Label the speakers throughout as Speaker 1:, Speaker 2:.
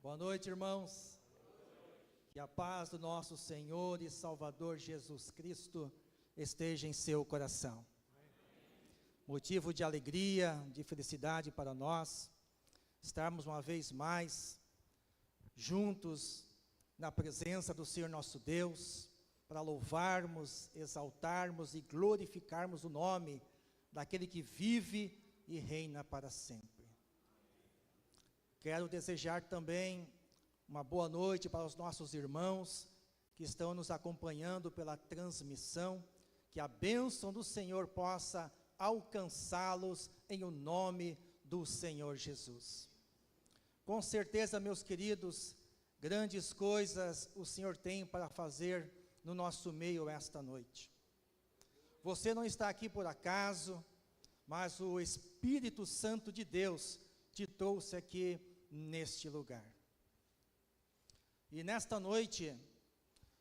Speaker 1: Boa noite, irmãos. Que a paz do nosso Senhor e Salvador Jesus Cristo esteja em seu coração. Motivo de alegria, de felicidade para nós, estarmos uma vez mais juntos na presença do Senhor nosso Deus, para louvarmos, exaltarmos e glorificarmos o nome daquele que vive e reina para sempre. Quero desejar também uma boa noite para os nossos irmãos que estão nos acompanhando pela transmissão, que a bênção do Senhor possa alcançá-los em o nome do Senhor Jesus. Com certeza, meus queridos, grandes coisas o Senhor tem para fazer no nosso meio esta noite. Você não está aqui por acaso, mas o Espírito Santo de Deus te trouxe aqui neste lugar. E nesta noite,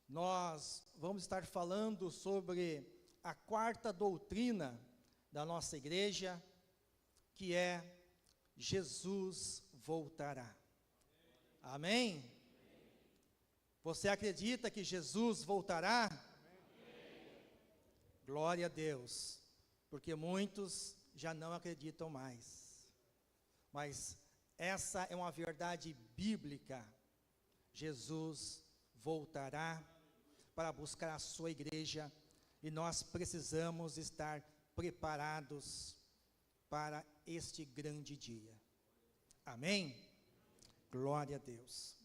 Speaker 1: nós vamos estar falando sobre a quarta doutrina da nossa igreja, que é Jesus voltará. Amém? Você acredita que Jesus voltará? Glória a Deus, porque muitos já não acreditam mais. Mas essa é uma verdade bíblica. Jesus voltará para buscar a sua igreja e nós precisamos estar preparados para este grande dia. Amém? Glória a Deus.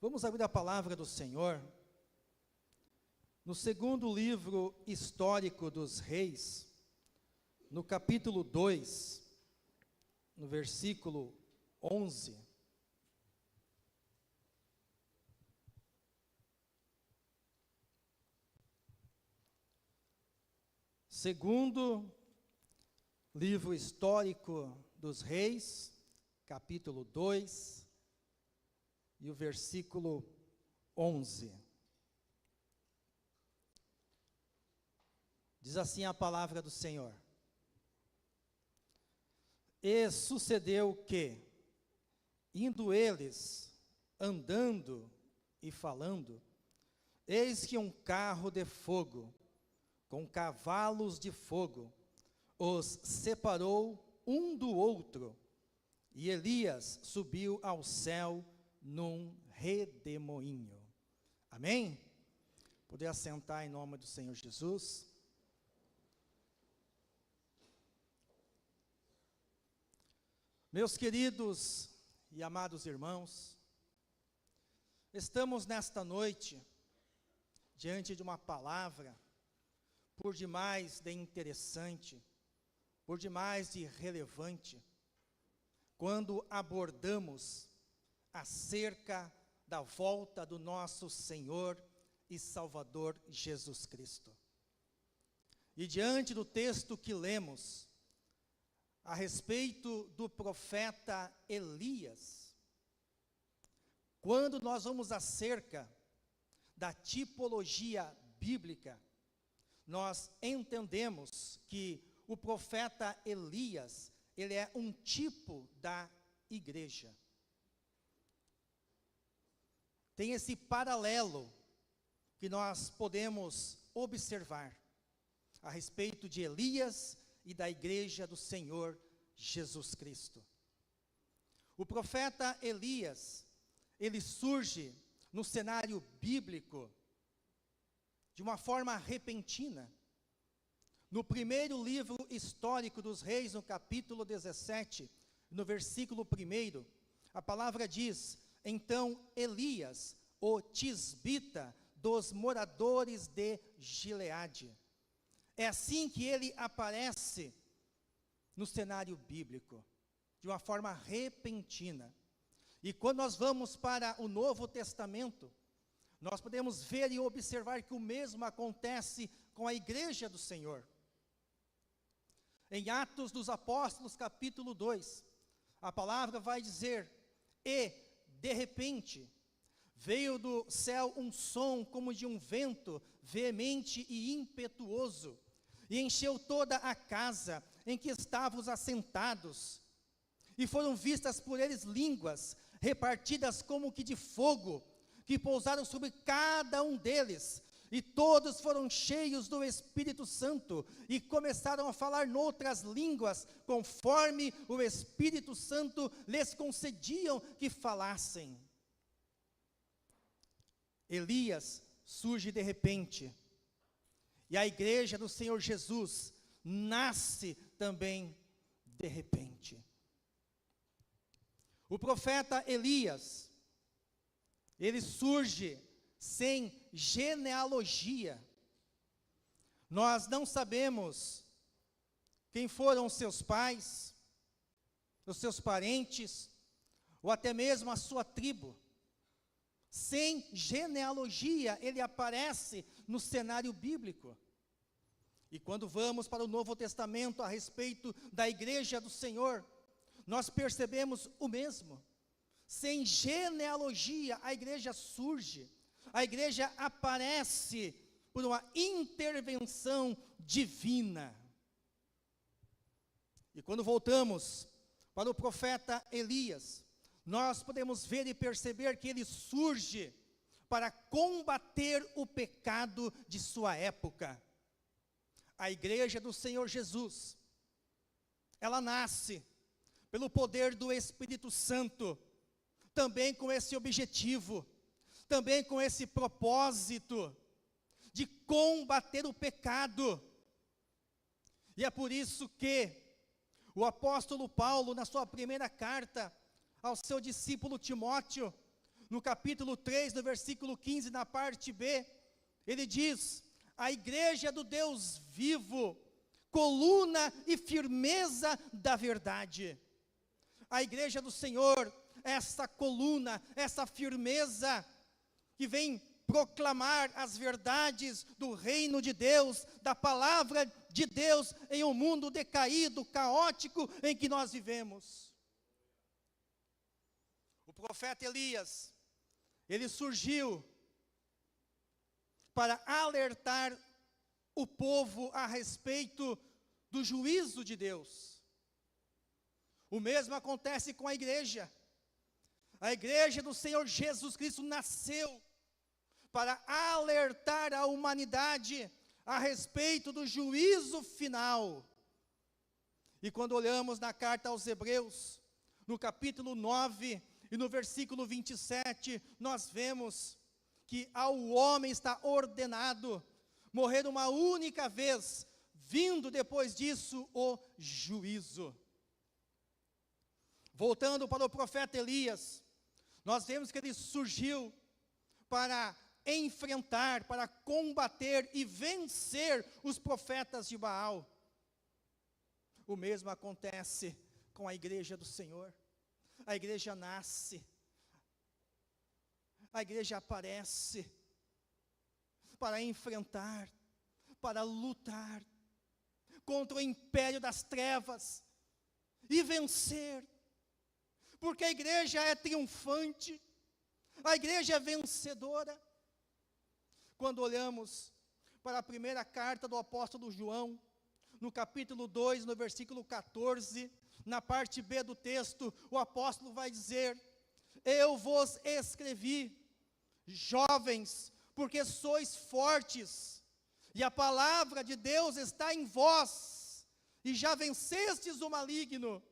Speaker 1: Vamos abrir a palavra do Senhor no segundo livro histórico dos reis, no capítulo 2, no versículo 11. Segundo livro histórico dos reis, capítulo 2, e o versículo 11. Diz assim a palavra do Senhor. E sucedeu que, indo eles, andando e falando, eis que um carro de fogo, com cavalos de fogo, os separou um do outro, e Elias subiu ao céu num redemoinho. Amém? Poder assentar em nome do Senhor Jesus. Meus queridos e amados irmãos, estamos nesta noite diante de uma palavra por demais de interessante, por demais de relevante, quando abordamos acerca da volta do nosso Senhor e Salvador Jesus Cristo. E diante do texto que lemos, a respeito do profeta Elias, quando nós vamos acerca da tipologia bíblica, nós entendemos que o profeta Elias, ele é um tipo da igreja. Tem esse paralelo que nós podemos observar a respeito de Elias e da igreja do Senhor Jesus Cristo. O profeta Elias, ele surge no cenário bíblico de uma forma repentina. No primeiro livro histórico dos reis, no capítulo 17, no versículo 1, a palavra diz: então Elias, o tisbita dos moradores de Gileade. É assim que ele aparece no cenário bíblico, de uma forma repentina. E quando nós vamos para o Novo Testamento, nós podemos ver e observar que o mesmo acontece com a igreja do Senhor. Em Atos dos Apóstolos, capítulo 2, a palavra vai dizer: e, de repente, veio do céu um som como de um vento veemente e impetuoso, e encheu toda a casa em que estávamos assentados. e foram vistas por eles línguas, repartidas como que de fogo, que pousaram sobre cada um deles, e todos foram cheios do Espírito Santo, e começaram a falar noutras línguas, conforme o Espírito Santo lhes concediam que falassem. Elias surge de repente, e a igreja do Senhor Jesus nasce também de repente. O profeta Elias, ele surge sem genealogia. Nós não sabemos quem foram os seus pais, os seus parentes, ou até mesmo a sua tribo. Sem genealogia, ele aparece no cenário bíblico. E quando vamos para o Novo Testamento a respeito da igreja do Senhor, nós percebemos o mesmo. Sem genealogia, a igreja surge, a igreja aparece por uma intervenção divina. E quando voltamos para o profeta Elias, nós podemos ver e perceber que ele surge para combater o pecado de sua época. A igreja do Senhor Jesus, ela nasce pelo poder do Espírito Santo, também com esse objetivo, também com esse propósito de combater o pecado. E é por isso que o apóstolo Paulo, na sua primeira carta ao seu discípulo Timóteo, no capítulo 3, no versículo 15, na parte B, ele diz: a igreja do Deus vivo, coluna e firmeza da verdade. A igreja do Senhor, essa coluna, essa firmeza, que vem proclamar as verdades do reino de Deus, da palavra de Deus, em um mundo decaído, caótico, em que nós vivemos. O profeta Elias, ele surgiu para alertar o povo a respeito do juízo de Deus. O mesmo acontece com a igreja. A igreja do Senhor Jesus Cristo nasceu para alertar a humanidade a respeito do juízo final. E quando olhamos na carta aos Hebreus, no capítulo 9 e no versículo 27, nós vemos que ao homem está ordenado morrer uma única vez, vindo depois disso o juízo. Voltando para o profeta Elias, nós vemos que ele surgiu para enfrentar, para combater e vencer os profetas de Baal. O mesmo acontece com a igreja do Senhor. A igreja nasce, a igreja aparece para enfrentar, para lutar contra o império das trevas e vencer, porque a igreja é triunfante, a igreja é vencedora. Quando olhamos para a primeira carta do apóstolo João, no capítulo 2, no versículo 14, na parte B do texto, o apóstolo vai dizer: eu vos escrevi, jovens, porque sois fortes, e a palavra de Deus está em vós, e já vencestes o maligno.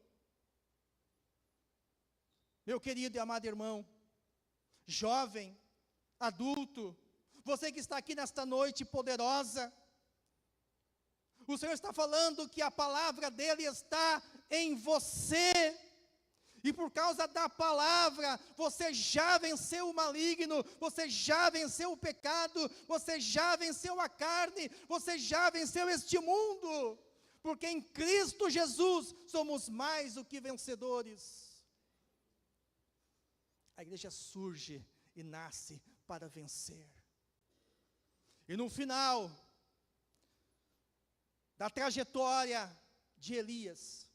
Speaker 1: Meu querido e amado irmão, jovem, adulto, você que está aqui nesta noite poderosa, o Senhor está falando que a palavra dele está em você, e por causa da palavra, você já venceu o maligno, você já venceu o pecado, você já venceu a carne, você já venceu este mundo, porque em Cristo Jesus somos mais do que vencedores. A igreja surge e nasce para vencer. E no final da trajetória de Elias,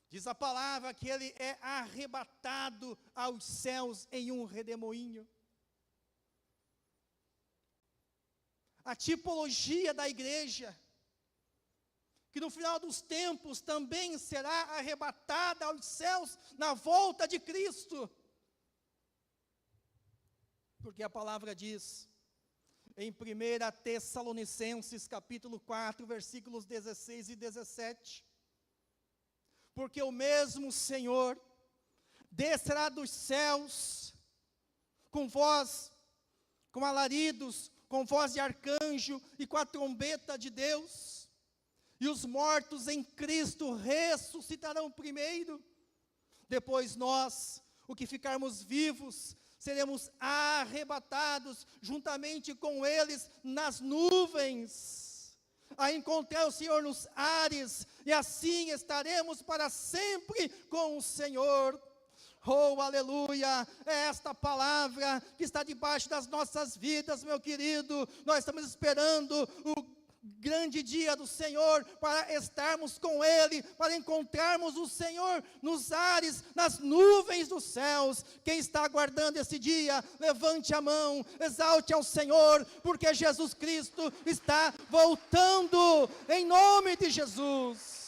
Speaker 1: diz a palavra que ele é arrebatado aos céus em um redemoinho. A tipologia da igreja que no final dos tempos também será arrebatada aos céus na volta de Cristo. Porque a palavra diz, em 1 Tessalonicenses capítulo 4, versículos 16 e 17, porque o mesmo Senhor descerá dos céus, com voz, com alaridos, com voz de arcanjo e com a trombeta de Deus, e os mortos em Cristo ressuscitarão primeiro, depois nós, o que ficarmos vivos, seremos arrebatados juntamente com eles nas nuvens, a encontrar o Senhor nos ares, e assim estaremos para sempre com o Senhor. Oh, aleluia, é esta palavra que está debaixo das nossas vidas, meu querido. Nós estamos esperando o grande dia do Senhor, para estarmos com Ele, para encontrarmos o Senhor nos ares, nas nuvens dos céus. Quem está aguardando esse dia, levante a mão, exalte ao Senhor, porque Jesus Cristo está voltando, em nome de Jesus.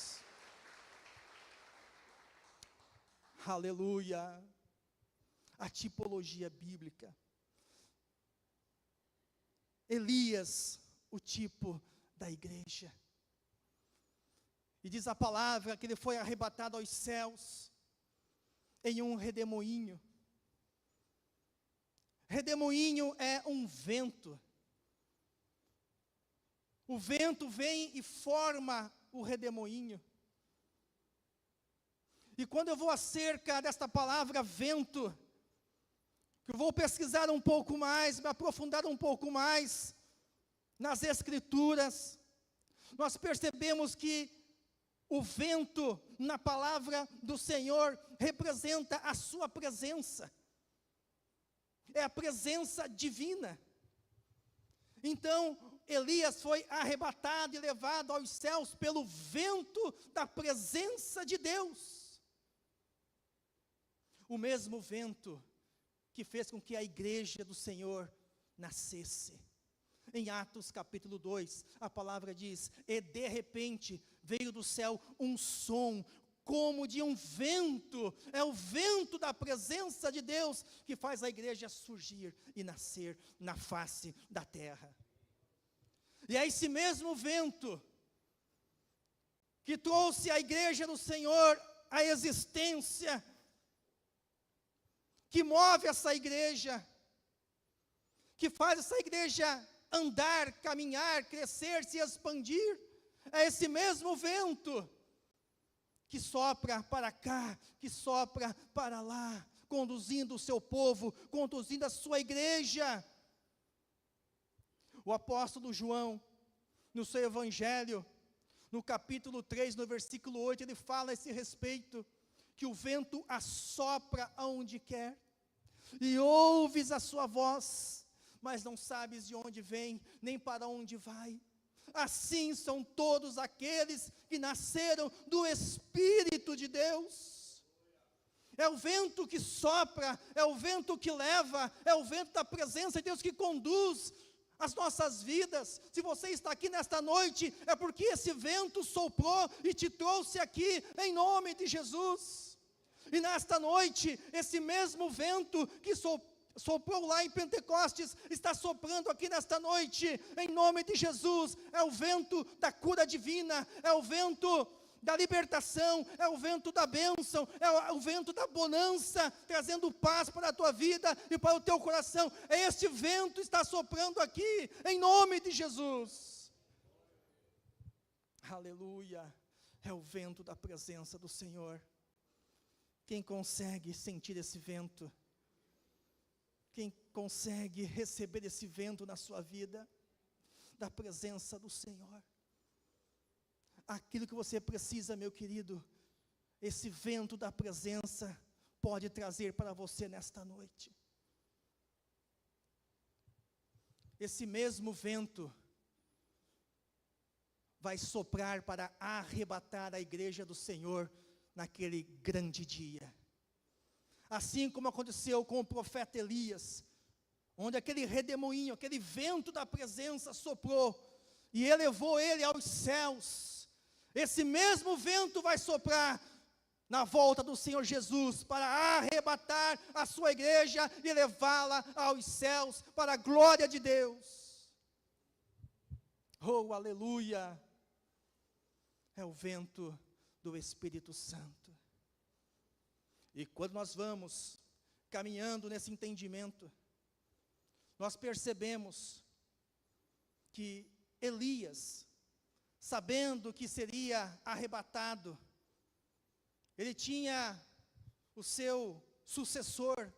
Speaker 1: Aleluia. A tipologia bíblica. Elias, o tipo da igreja. E diz a palavra que ele foi arrebatado aos céus em um redemoinho. Redemoinho é um vento. O vento vem e forma o redemoinho. E quando eu vou acerca desta palavra vento, que eu vou pesquisar um pouco mais, me aprofundar um pouco mais nas Escrituras, nós percebemos que o vento, na palavra do Senhor, representa a sua presença. É a presença divina. Então, Elias foi arrebatado e levado aos céus pelo vento da presença de Deus. O mesmo vento que fez com que a igreja do Senhor nascesse. Em Atos capítulo 2, a palavra diz, e de repente veio do céu um som como de um vento. É o vento da presença de Deus que faz a igreja surgir e nascer na face da terra. E é esse mesmo vento que trouxe a igreja do Senhor à existência, que move essa igreja, que faz essa igreja andar, caminhar, crescer, se expandir. É esse mesmo vento que sopra para cá, que sopra para lá, conduzindo o seu povo, conduzindo a sua igreja. O apóstolo João, no seu evangelho, no capítulo 3, no versículo 8, ele fala a esse respeito, que o vento assopra aonde quer, e ouves a sua voz, mas não sabes de onde vem, nem para onde vai. Assim são todos aqueles que nasceram do Espírito de Deus. É o vento que sopra, é o vento que leva, é o vento da presença de Deus que conduz as nossas vidas. Se você está aqui nesta noite, é porque esse vento soprou e te trouxe aqui, em nome de Jesus. E nesta noite, esse mesmo vento que soprou lá em Pentecostes, está soprando aqui nesta noite, em nome de Jesus. É o vento da cura divina, é o vento da libertação, é o vento da bênção, é o vento da bonança, trazendo paz para a tua vida e para o teu coração. É este vento que está soprando aqui, em nome de Jesus. Aleluia, é o vento da presença do Senhor. Quem consegue sentir esse vento? Quem consegue receber esse vento na sua vida, da presença do Senhor? Aquilo que você precisa, meu querido, esse vento da presença pode trazer para você nesta noite. Esse mesmo vento vai soprar para arrebatar a igreja do Senhor naquele grande dia. Assim como aconteceu com o profeta Elias, onde aquele redemoinho, aquele vento da presença soprou, e elevou ele aos céus. esse mesmo vento vai soprar na volta do Senhor Jesus, para arrebatar a sua igreja e levá-la aos céus, para a glória de Deus. Oh, aleluia! É o vento do Espírito Santo. E quando nós vamos caminhando nesse entendimento, nós percebemos que Elias, sabendo que seria arrebatado, ele tinha o seu sucessor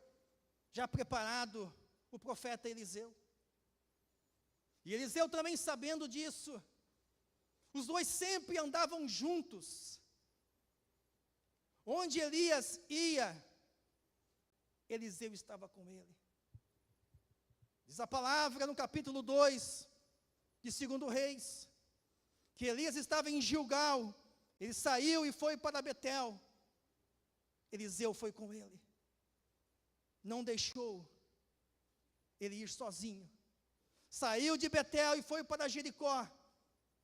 Speaker 1: já preparado, o profeta Eliseu. E Eliseu também sabendo disso, os dois sempre andavam juntos. Onde Elias ia, Eliseu estava com ele. Diz a palavra no capítulo 2 de 2 Reis, que Elias estava em Gilgal, ele saiu e foi para Betel. Eliseu foi com ele, não deixou ele ir sozinho. Saiu de Betel e foi para Jericó.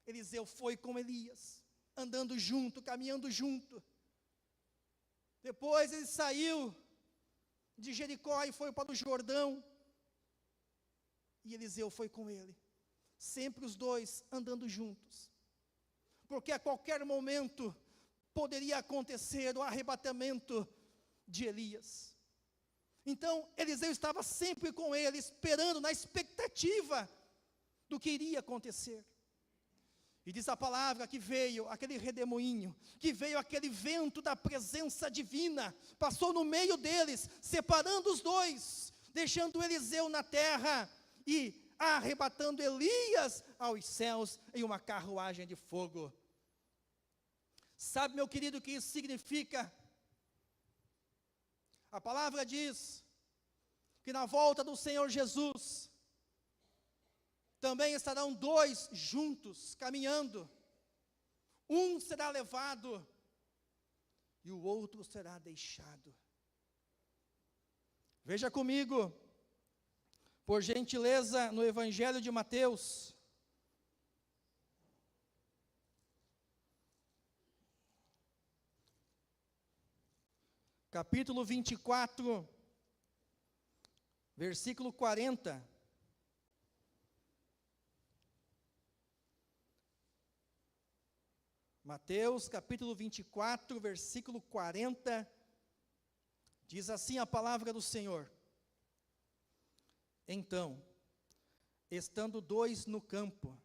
Speaker 1: Eliseu foi com Elias, andando junto, caminhando junto. Depois ele saiu de Jericó e foi para o Jordão, e Eliseu foi com ele, sempre os dois andando juntos, porque a qualquer momento poderia acontecer o arrebatamento de Elias. Então Eliseu estava sempre com ele, esperando, na expectativa do que iria acontecer. E diz a palavra que veio aquele redemoinho, que veio aquele vento da presença divina, passou no meio deles, separando os dois, deixando Eliseu na terra e arrebatando Elias aos céus em uma carruagem de fogo. Sabe, meu querido, o que isso significa? A palavra diz que na volta do Senhor Jesus, também estarão dois juntos, caminhando. Um será levado e o outro será deixado. Veja comigo, por gentileza, no Evangelho de Mateus, capítulo 24, versículo 40. Mateus capítulo 24, versículo 40, diz assim a palavra do Senhor: então, estando dois no campo,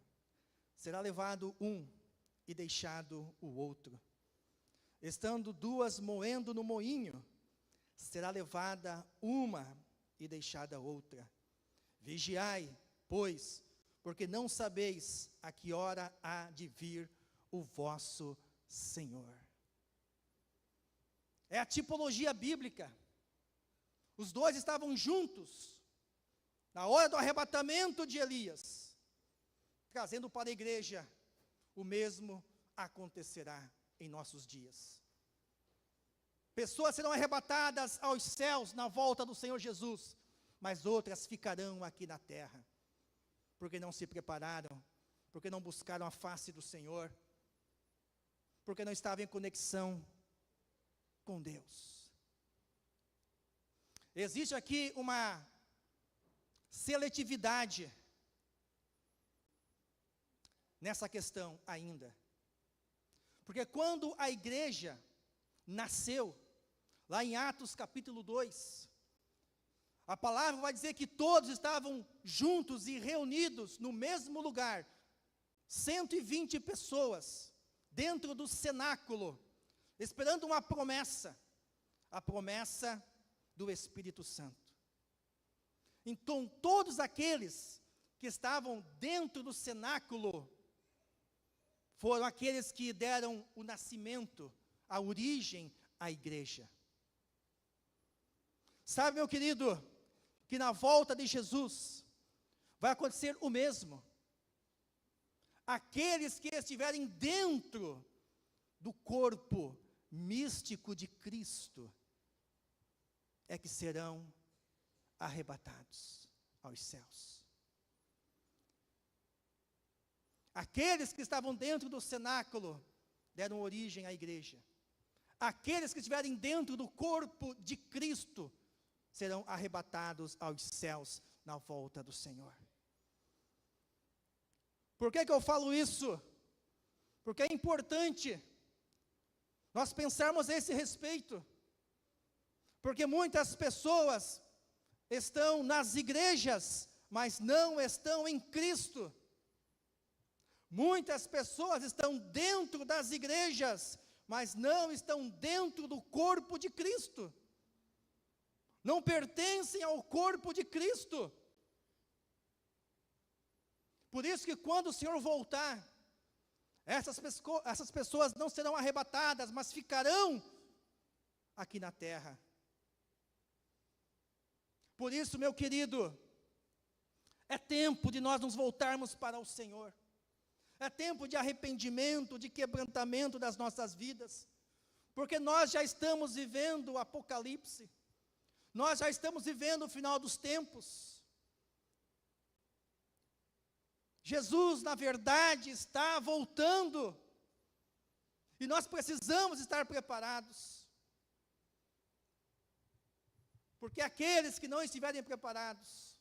Speaker 1: será levado um e deixado o outro. Estando duas moendo no moinho, será levada uma e deixada outra. Vigiai, pois, porque não sabeis a que hora há de vir o vosso Senhor. É a tipologia bíblica. Os dois estavam juntos, na hora do arrebatamento de Elias, trazendo para a igreja, o mesmo acontecerá em nossos dias. Pessoas serão arrebatadas aos céus na volta do Senhor Jesus, mas outras ficarão aqui na terra, porque não se prepararam, porque não buscaram a face do Senhor, porque não estavam em conexão com Deus. Existe aqui uma seletividade nessa questão ainda. Porque quando a igreja nasceu, lá em Atos capítulo 2, a palavra vai dizer que todos estavam juntos e reunidos no mesmo lugar, 120 pessoas, dentro do cenáculo, esperando uma promessa, a promessa do Espírito Santo. Então, todos aqueles que estavam dentro do cenáculo, foram aqueles que deram o nascimento, a origem à igreja. Sabe, meu querido, que na volta de Jesus, vai acontecer o mesmo. Aqueles que estiverem dentro do corpo místico de Cristo, é que serão arrebatados aos céus. Aqueles que estavam dentro do cenáculo, deram origem à igreja. Aqueles que estiverem dentro do corpo de Cristo serão arrebatados aos céus na volta do Senhor. Por que eu falo isso? Porque é importante nós pensarmos a esse respeito. Porque muitas pessoas estão nas igrejas, mas não estão em Cristo. Muitas pessoas estão dentro das igrejas, mas não estão dentro do corpo de Cristo. Não pertencem ao corpo de Cristo. Por isso que quando o Senhor voltar, essas pessoas não serão arrebatadas, mas ficarão aqui na terra. Por isso, meu querido, é tempo de nós nos voltarmos para o Senhor. É tempo de arrependimento, de quebrantamento das nossas vidas. Porque nós já estamos vivendo o Apocalipse. Nós já estamos vivendo o final dos tempos. Jesus, na verdade, está voltando. E nós precisamos estar preparados. Porque aqueles que não estiverem preparados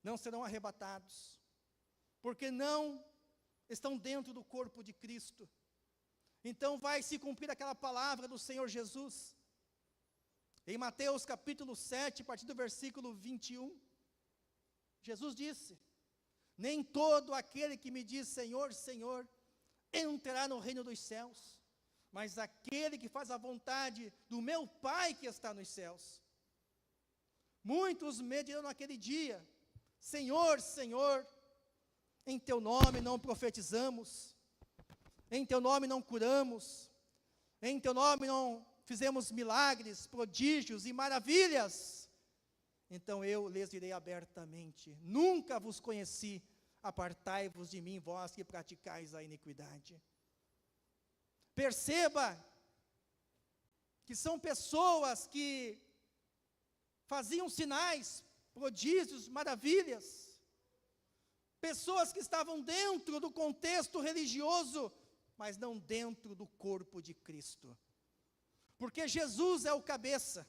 Speaker 1: não serão arrebatados. Porque não estão dentro do corpo de Cristo. Então vai se cumprir aquela palavra do Senhor Jesus. Em Mateus capítulo 7, a partir do versículo 21, Jesus disse: nem todo aquele que me diz Senhor, Senhor, entrará no reino dos céus, mas aquele que faz a vontade do meu Pai que está nos céus. Muitos me dirão naquele dia: Senhor, Senhor, em teu nome não profetizamos, em teu nome não curamos, em teu nome não fizemos milagres, prodígios e maravilhas. Então eu lhes direi abertamente: nunca vos conheci, apartai-vos de mim, vós que praticais a iniquidade. Perceba que são pessoas que faziam sinais, prodígios, maravilhas, pessoas que estavam dentro do contexto religioso, mas não dentro do corpo de Cristo, porque Jesus é o cabeça,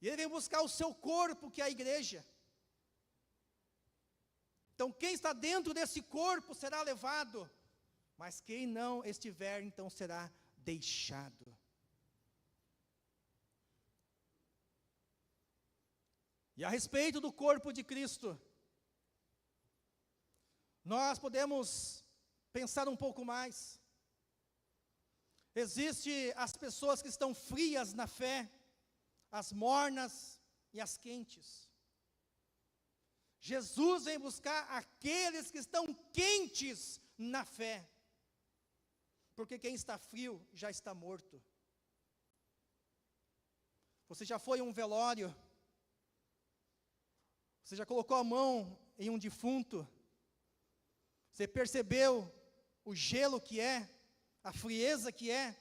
Speaker 1: e Ele vem buscar o seu corpo, que é a igreja. Então quem está dentro desse corpo será levado, mas quem não estiver, então será deixado. E a respeito do corpo de Cristo, nós podemos pensar um pouco mais. Existem as pessoas que estão frias na fé, as mornas e as quentes. Jesus vem buscar aqueles que estão quentes na fé, porque quem está frio já está morto. Você já foi a um velório? Você já colocou a mão em um defunto? Você percebeu o gelo que é, a frieza que é,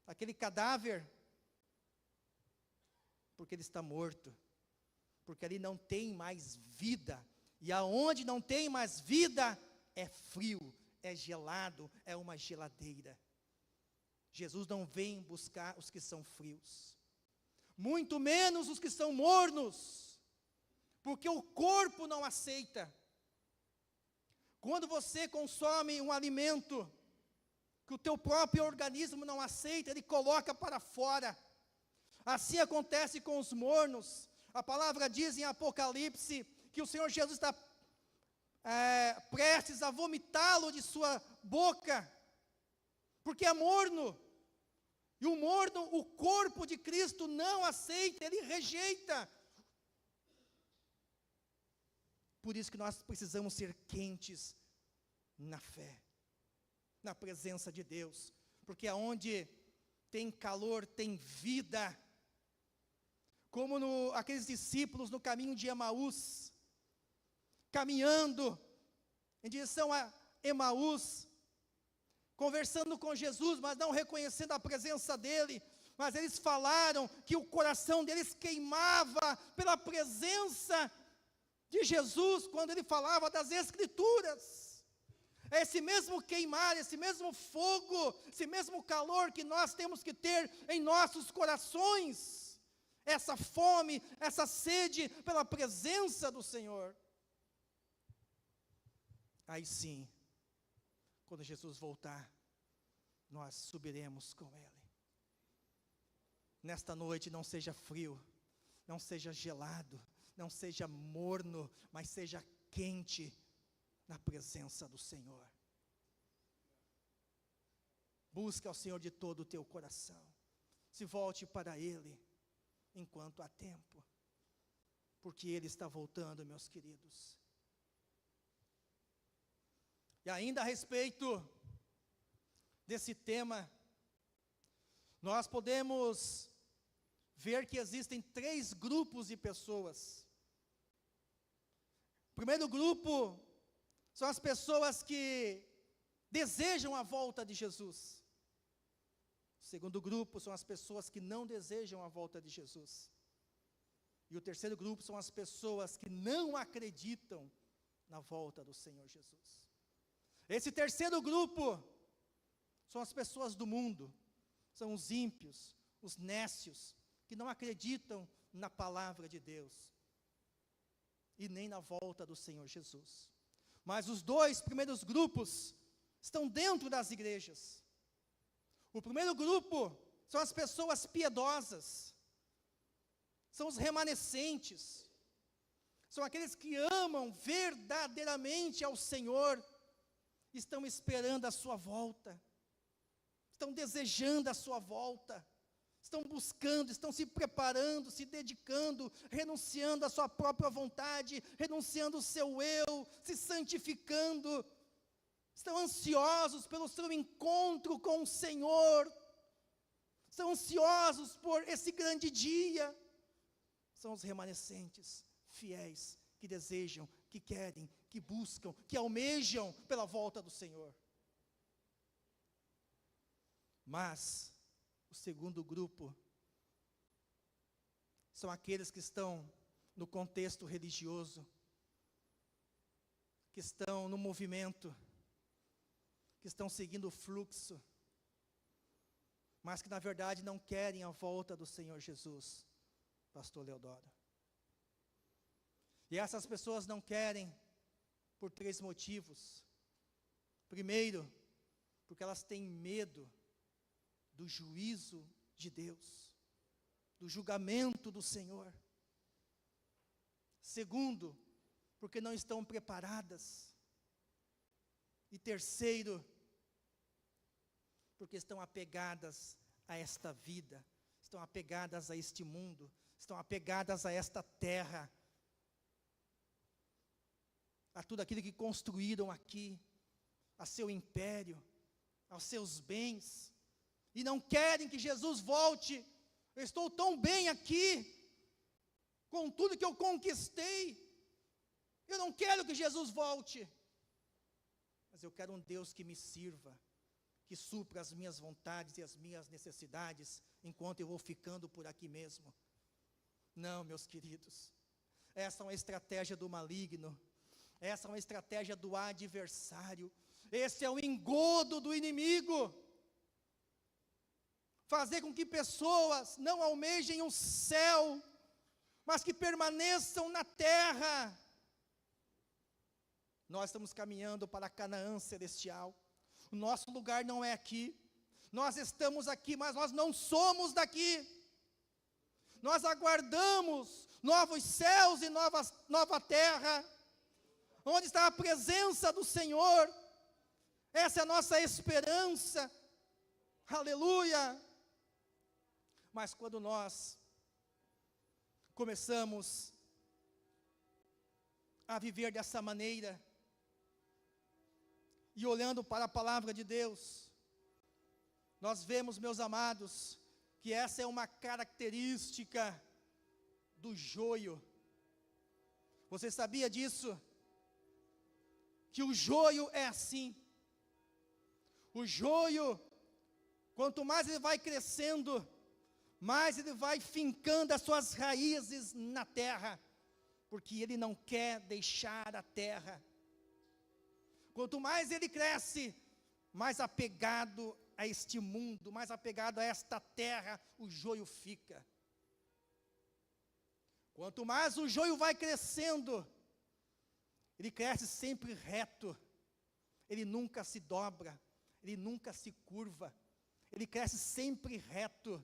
Speaker 1: aquele cadáver? Porque ele está morto, porque ali não tem mais vida, e aonde não tem mais vida, é frio, é gelado, é uma geladeira. Jesus não vem buscar os que são frios, muito menos os que são mornos, porque o corpo não aceita. Quando você consome um alimento que o teu próprio organismo não aceita, ele coloca para fora. Assim acontece com os mornos. A palavra diz em Apocalipse que o Senhor Jesus está prestes a vomitá-lo de sua boca, porque é morno. E o morno, o corpo de Cristo não aceita, ele rejeita. Por isso que nós precisamos ser quentes na fé, na presença de Deus, porque aonde tem calor, tem vida. Como aqueles discípulos no caminho de Emaús, caminhando em direção a Emaús, conversando com Jesus, mas não reconhecendo a presença dEle, mas eles falaram que o coração deles queimava pela presença de Jesus, quando Ele falava das Escrituras. É esse mesmo queimar, esse mesmo fogo, esse mesmo calor que nós temos que ter em nossos corações. Essa fome, essa sede pela presença do Senhor. Aí sim, quando Jesus voltar, nós subiremos com Ele. Nesta noite não seja frio, não seja gelado, não seja morno, mas seja quente na presença do Senhor. Busca ao Senhor de todo o teu coração. Se volte para Ele enquanto há tempo, porque Ele está voltando, meus queridos. E ainda a respeito desse tema, nós podemos ver que existem 3 grupos de pessoas. O primeiro grupo são as pessoas que desejam a volta de Jesus. O segundo grupo são as pessoas que não desejam a volta de Jesus. E o terceiro grupo são as pessoas que não acreditam na volta do Senhor Jesus. Esse terceiro grupo são as pessoas do mundo, são os ímpios, os nécios, que não acreditam na palavra de Deus e nem na volta do Senhor Jesus. Mas os 2 primeiros grupos estão dentro das igrejas. O primeiro grupo são as pessoas piedosas, são os remanescentes, são aqueles que amam verdadeiramente ao Senhor, estão esperando a sua volta, estão desejando a sua volta, estão buscando, estão se preparando, se dedicando, renunciando à sua própria vontade, renunciando ao seu eu, se santificando, estão ansiosos pelo seu encontro com o Senhor, estão ansiosos por esse grande dia. São os remanescentes, fiéis, que desejam, que querem, que buscam, que almejam pela volta do Senhor. Mas o segundo grupo são aqueles que estão no contexto religioso, que estão no movimento, que estão seguindo o fluxo, mas que na verdade não querem a volta do Senhor Jesus, pastor Leodoro. E essas pessoas não querem por 3 motivos. Primeiro, porque elas têm medo do juízo de Deus, do julgamento do Senhor. Segundo, porque não estão preparadas. E terceiro, porque estão apegadas a esta vida, estão apegadas a este mundo, estão apegadas a esta terra, a tudo aquilo que construíram aqui, a seu império, aos seus bens, e não querem que Jesus volte. Eu estou tão bem aqui, com tudo que eu conquistei, eu não quero que Jesus volte, mas eu quero um Deus que me sirva, que supra as minhas vontades e as minhas necessidades, enquanto eu vou ficando por aqui mesmo. Não, meus queridos, essa é uma estratégia do maligno, essa é uma estratégia do adversário, esse é o engodo do inimigo, fazer com que pessoas não almejem o céu, mas que permaneçam na terra. Nós estamos caminhando para Canaã celestial, o nosso lugar não é aqui, nós estamos aqui, mas nós não somos daqui, nós aguardamos novos céus e nova terra, onde está a presença do Senhor. Essa é a nossa esperança, aleluia. Mas quando nós começamos a viver dessa maneira, e olhando para a palavra de Deus, nós vemos, meus amados, que essa é uma característica do joio. Você sabia disso? Que o joio é assim. O joio, quanto mais ele vai crescendo, mais ele vai fincando as suas raízes na terra, porque ele não quer deixar a terra. Quanto mais ele cresce, mais apegado a este mundo, mais apegado a esta terra, o joio fica. Quanto mais o joio vai crescendo, ele cresce sempre reto, ele nunca se dobra, ele nunca se curva, ele cresce sempre reto,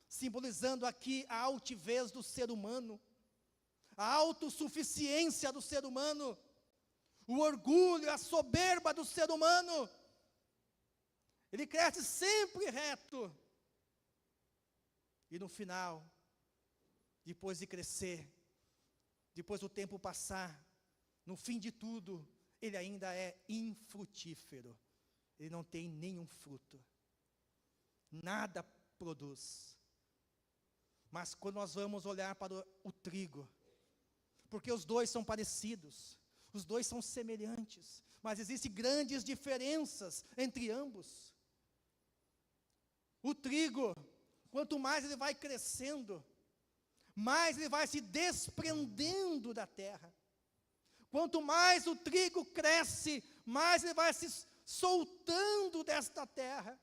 Speaker 1: simbolizando aqui a altivez do ser humano, a autossuficiência do ser humano, o orgulho, a soberba do ser humano. Ele cresce sempre reto, e no final, depois de crescer, depois do tempo passar, no fim de tudo, ele ainda é infrutífero, ele não tem nenhum fruto, nada produz. Mas quando nós vamos olhar para o trigo, porque os dois são parecidos, os dois são semelhantes, mas existem grandes diferenças entre ambos. O trigo, quanto mais ele vai crescendo, mais ele vai se desprendendo da terra. Quanto mais o trigo cresce, mais ele vai se soltando desta terra.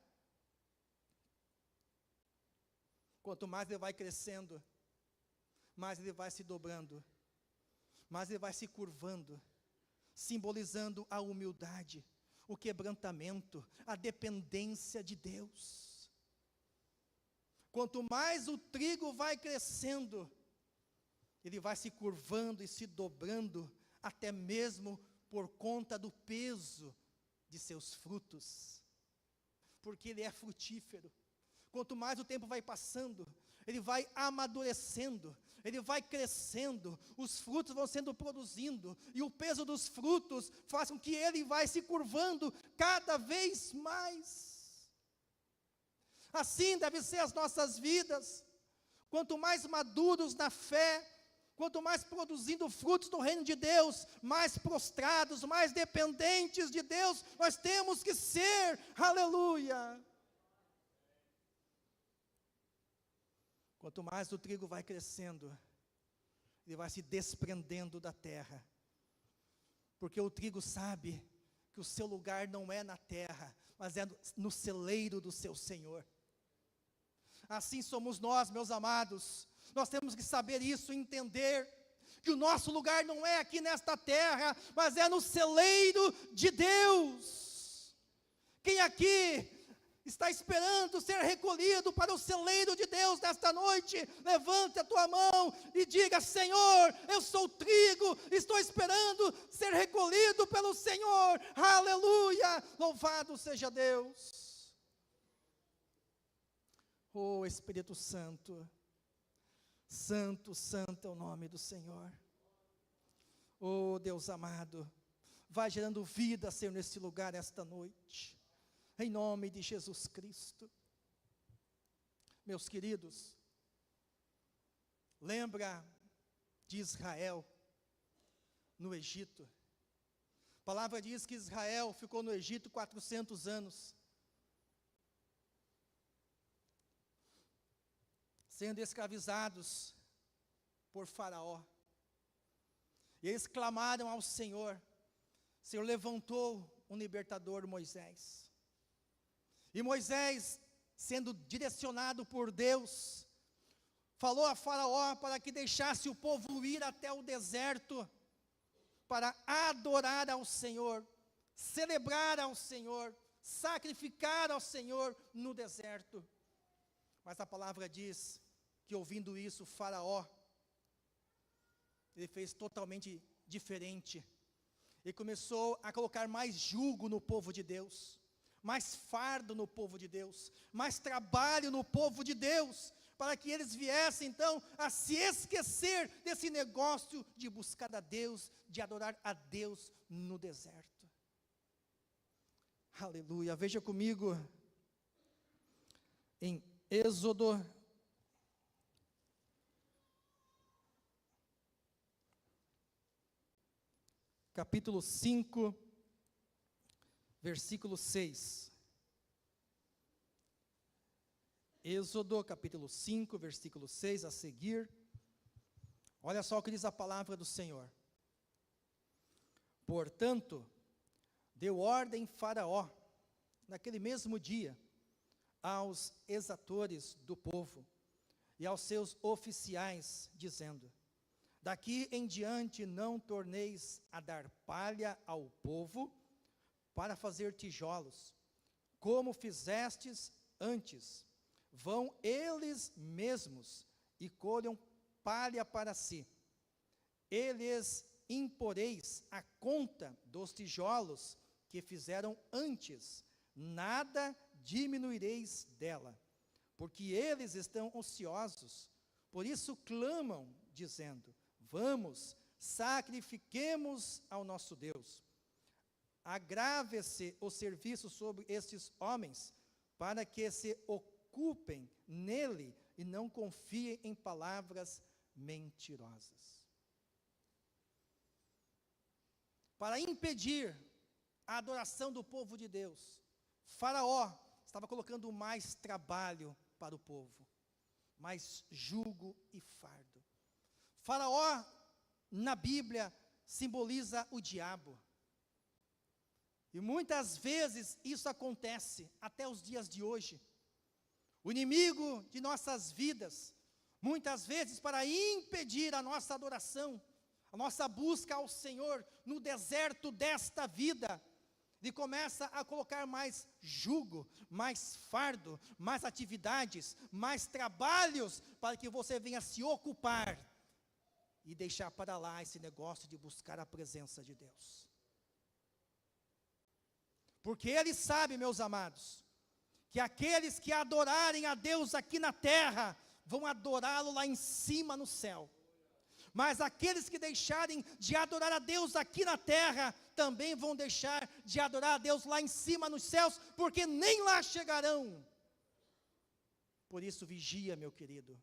Speaker 1: Quanto mais ele vai crescendo, mais ele vai se dobrando, mais ele vai se curvando, simbolizando a humildade, o quebrantamento, a dependência de Deus. Quanto mais o trigo vai crescendo, ele vai se curvando e se dobrando, até mesmo por conta do peso de seus frutos, porque ele é frutífero. Quanto mais o tempo vai passando, ele vai amadurecendo, ele vai crescendo, os frutos vão sendo produzindo, e o peso dos frutos faz com que ele vai se curvando cada vez mais. Assim devem ser as nossas vidas. Quanto mais maduros na fé, quanto mais produzindo frutos no reino de Deus, mais prostrados, mais dependentes de Deus, nós temos que ser, aleluia. Quanto mais o trigo vai crescendo, ele vai se desprendendo da terra, porque o trigo sabe que o seu lugar não é na terra, mas é no celeiro do seu Senhor. Assim somos nós, meus amados, nós temos que saber isso, entender que o nosso lugar não é aqui nesta terra, mas é no celeiro de Deus. Quem aqui está esperando ser recolhido para o celeiro de Deus nesta noite, levante a tua mão e diga: Senhor, eu sou trigo, estou esperando ser recolhido pelo Senhor, aleluia, louvado seja Deus. Oh Espírito Santo, Santo, Santo é o nome do Senhor. Oh Deus amado, vai gerando vida, Senhor, nesse lugar esta noite, em nome de Jesus Cristo. Meus queridos, lembra de Israel no Egito? A palavra diz que Israel ficou no Egito 400 anos, sendo escravizados por Faraó. E eles clamaram ao Senhor. O Senhor levantou um libertador, Moisés. E Moisés, sendo direcionado por Deus, falou a Faraó para que deixasse o povo ir até o deserto, para adorar ao Senhor, celebrar ao Senhor, sacrificar ao Senhor no deserto. Mas a palavra diz que, ouvindo isso, Faraó, ele fez totalmente diferente. Ele começou a colocar mais jugo no povo de Deus, mais fardo no povo de Deus, mais trabalho no povo de Deus, para que eles viessem então a se esquecer desse negócio de buscar a Deus, de adorar a Deus no deserto. Aleluia. Veja comigo em Êxodo capítulo 5, versículo 6. Êxodo, capítulo 5, versículo 6, a seguir. Olha só o que diz a palavra do Senhor. Portanto, deu ordem Faraó, naquele mesmo dia, aos exatores do povo e aos seus oficiais, dizendo: daqui em diante não torneis a dar palha ao povo para fazer tijolos, como fizestes antes. Vão eles mesmos e colham palha para si. Eles imporeis a conta dos tijolos que fizeram antes, nada diminuireis dela, porque eles estão ociosos, por isso clamam, dizendo: vamos, sacrifiquemos ao nosso Deus. Agrave-se o serviço sobre estes homens, para que se ocupem nele e não confiem em palavras mentirosas. Para impedir a adoração do povo de Deus, Faraó estava colocando mais trabalho para o povo, mais jugo e fardo. Faraó, na Bíblia, simboliza o diabo. E muitas vezes isso acontece até os dias de hoje. O inimigo de nossas vidas, muitas vezes para impedir a nossa adoração, a nossa busca ao Senhor no deserto desta vida, ele começa a colocar mais jugo, mais fardo, mais atividades, mais trabalhos, para que você venha se ocupar e deixar para lá esse negócio de buscar a presença de Deus. Porque ele sabe, meus amados, que aqueles que adorarem a Deus aqui na terra, vão adorá-lo lá em cima no céu. Mas aqueles que deixarem de adorar a Deus aqui na terra, também vão deixar de adorar a Deus lá em cima nos céus, porque nem lá chegarão. Por isso vigia, meu querido,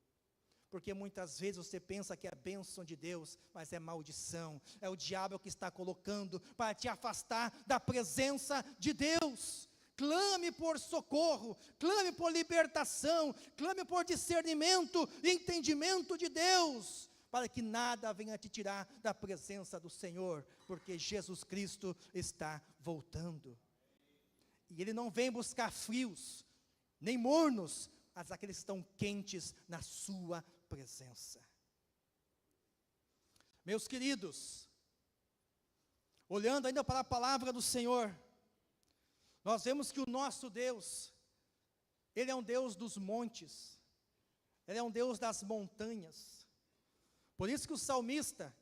Speaker 1: porque muitas vezes você pensa que é bênção de Deus, mas é maldição, é o diabo que está colocando para te afastar da presença de Deus. Clame por socorro, clame por libertação, clame por discernimento e entendimento de Deus, para que nada venha te tirar da presença do Senhor, porque Jesus Cristo está voltando. E Ele não vem buscar frios, nem mornos, mas aqueles que estão quentes na sua presença. Meus queridos, olhando ainda para a palavra do Senhor, nós vemos que o nosso Deus, Ele é um Deus dos montes, Ele é um Deus das montanhas. Por isso que o salmista,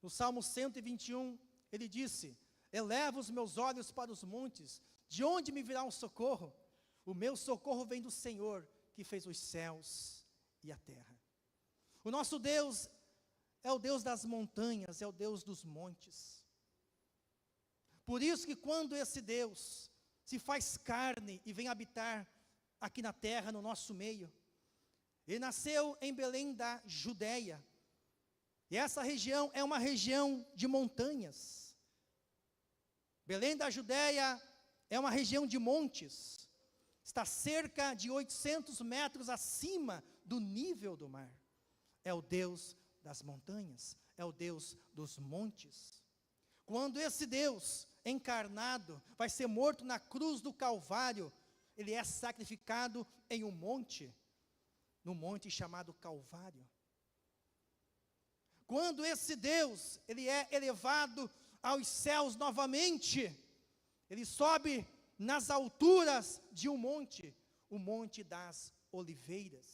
Speaker 1: no Salmo 121, ele disse: eleva os meus olhos para os montes, de onde me virá um socorro? O meu socorro vem do Senhor, que fez os céus e a terra. O nosso Deus é o Deus das montanhas, é o Deus dos montes. Por isso que quando esse Deus se faz carne e vem habitar aqui na terra, no nosso meio, Ele nasceu em Belém da Judeia, e essa região é uma região de montanhas. Belém da Judeia é uma região de montes, está cerca de 800 metros acima do nível do mar. É o Deus das montanhas, é o Deus dos montes. Quando esse Deus encarnado vai ser morto na cruz do Calvário, Ele é sacrificado em um monte, no monte chamado Calvário. Quando esse Deus, Ele é elevado aos céus novamente, Ele sobe nas alturas de um monte, o Monte das Oliveiras.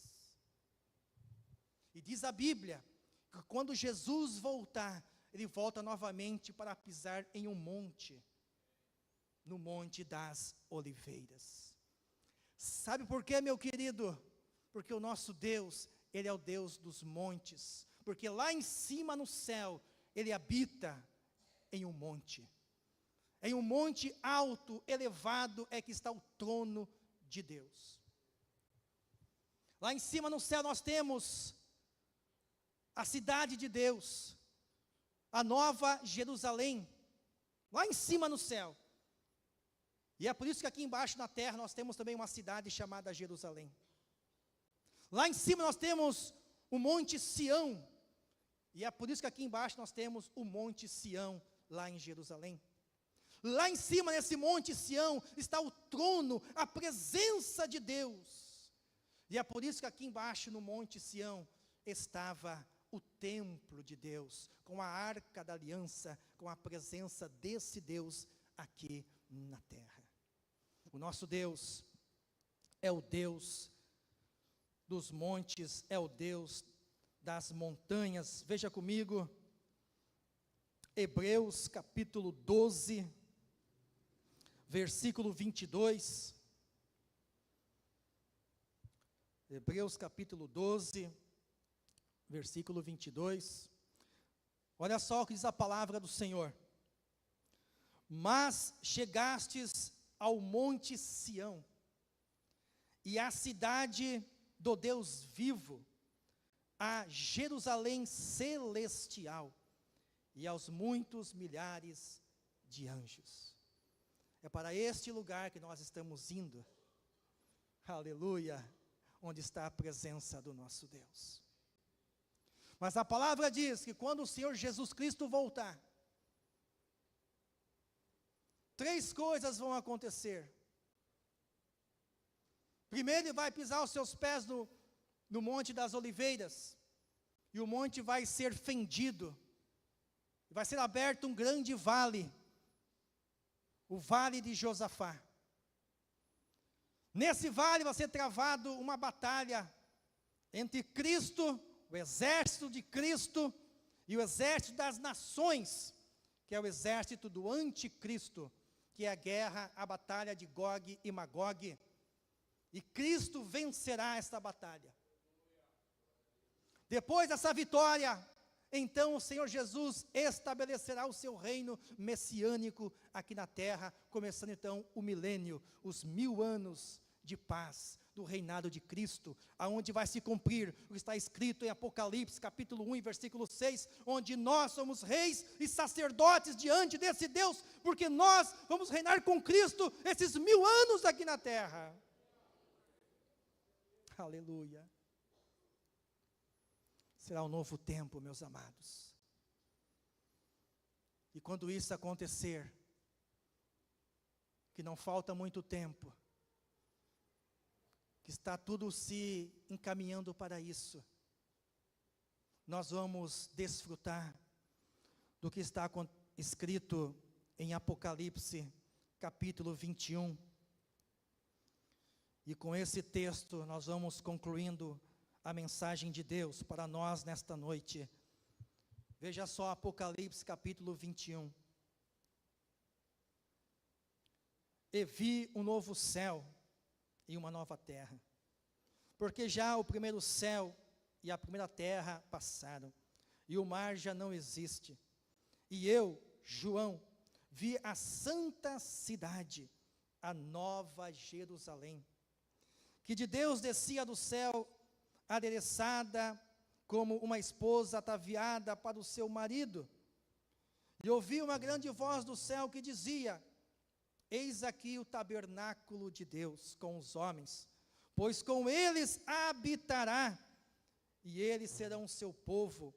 Speaker 1: E diz a Bíblia, que quando Jesus voltar, Ele volta novamente para pisar em um monte, no Monte das Oliveiras. Sabe por quê, meu querido? Porque o nosso Deus, Ele é o Deus dos montes, porque lá em cima no céu, Ele habita em um monte. Em um monte alto, elevado, é que está o trono de Deus. Lá em cima no céu nós temos a cidade de Deus, a Nova Jerusalém, lá em cima no céu. E é por isso que aqui embaixo na terra nós temos também uma cidade chamada Jerusalém. Lá em cima nós temos o Monte Sião, e é por isso que aqui embaixo nós temos o Monte Sião, lá em Jerusalém. Lá em cima, nesse monte Sião, está o trono, a presença de Deus. E é por isso que aqui embaixo, no monte Sião, estava o templo de Deus, com a arca da aliança, com a presença desse Deus aqui na terra. O nosso Deus é o Deus dos montes, é o Deus das montanhas. Veja comigo, Hebreus capítulo 12, versículo 22. Hebreus capítulo 12, versículo 22. Olha só o que diz a palavra do Senhor. Mas chegastes ao monte Sião, e à cidade do Deus vivo, a Jerusalém celestial, e aos muitos milhares de anjos. É para este lugar que nós estamos indo, aleluia, onde está a presença do nosso Deus. Mas a palavra diz que quando o Senhor Jesus Cristo voltar, 3 coisas vão acontecer. Primeiro, ele vai pisar os seus pés no Monte das Oliveiras, e o monte vai ser fendido, vai ser aberto um grande vale, o vale de Josafá. Nesse vale vai ser travado uma batalha entre Cristo, o exército de Cristo, e o exército das nações, que é o exército do anticristo, que é a guerra, a batalha de Gog e Magog. E Cristo vencerá esta batalha. Depois dessa vitória, então o Senhor Jesus estabelecerá o seu reino messiânico aqui na terra, começando então o milênio, os 1000 anos de paz do reinado de Cristo, aonde vai se cumprir o que está escrito em Apocalipse, capítulo 1, versículo 6, onde nós somos reis e sacerdotes diante desse Deus, porque nós vamos reinar com Cristo esses 1000 anos aqui na terra. Aleluia. Será um novo tempo, meus amados. E quando isso acontecer, que não falta muito tempo, que está tudo se encaminhando para isso, nós vamos desfrutar do que está escrito em Apocalipse, capítulo 21. E com esse texto nós vamos concluindo a mensagem de Deus para nós nesta noite. Veja só Apocalipse capítulo 21. E vi um novo céu e uma nova terra, porque já o primeiro céu e a primeira terra passaram, e o mar já não existe. E eu, João, vi a santa cidade, a nova Jerusalém, que de Deus descia do céu, adereçada como uma esposa ataviada para o seu marido. E ouvi uma grande voz do céu que dizia: eis aqui o tabernáculo de Deus com os homens, pois com eles habitará, e eles serão seu povo,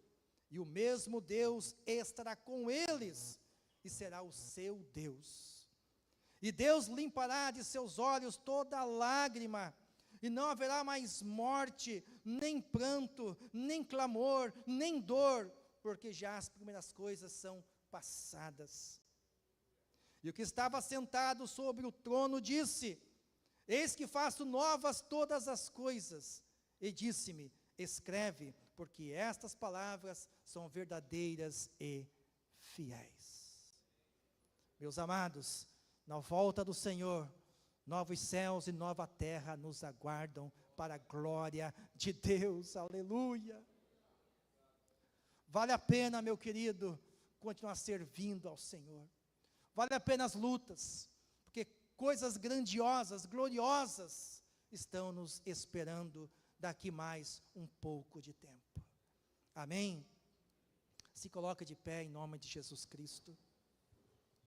Speaker 1: e o mesmo Deus estará com eles, e será o seu Deus. E Deus limpará de seus olhos toda lágrima, e não haverá mais morte, nem pranto, nem clamor, nem dor, porque já as primeiras coisas são passadas. E o que estava sentado sobre o trono disse: eis que faço novas todas as coisas. E disse-me: escreve, porque estas palavras são verdadeiras e fiéis. Meus amados, na volta do Senhor, novos céus e nova terra nos aguardam para a glória de Deus, aleluia. Vale a pena, meu querido, continuar servindo ao Senhor. Vale a pena as lutas, porque coisas grandiosas, gloriosas, estão nos esperando daqui mais um pouco de tempo. Amém? Se coloca de pé em nome de Jesus Cristo.